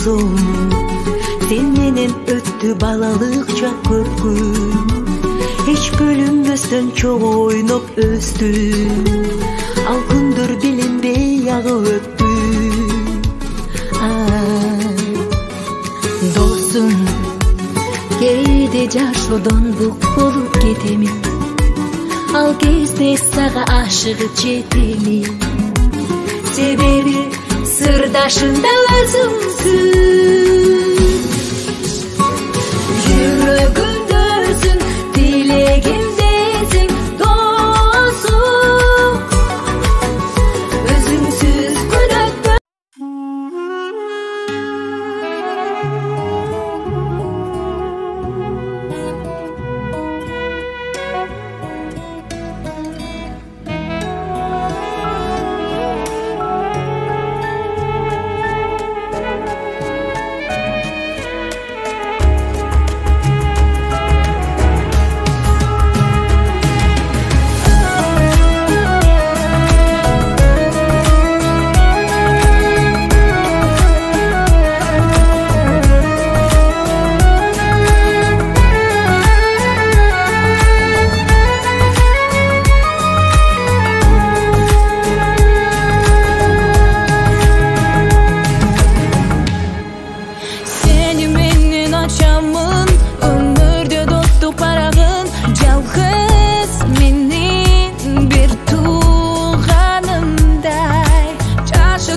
dostum. Sen menen öttü balalıkça körküm. Hiç bölünmöstön çok oynop östüm. Al gündür bilinbey yağı öptüm. Dostum, кейде жашоодон бук болуп кетемин. Ал кезде сага ашыгып жетемин. Себеби сырдашында өзүңсүн. Жүрөгүмдөсүң, тилегимдесиң досум. Өзүңсүз күн өтпөй.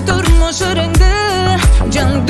Turmuş üründü, can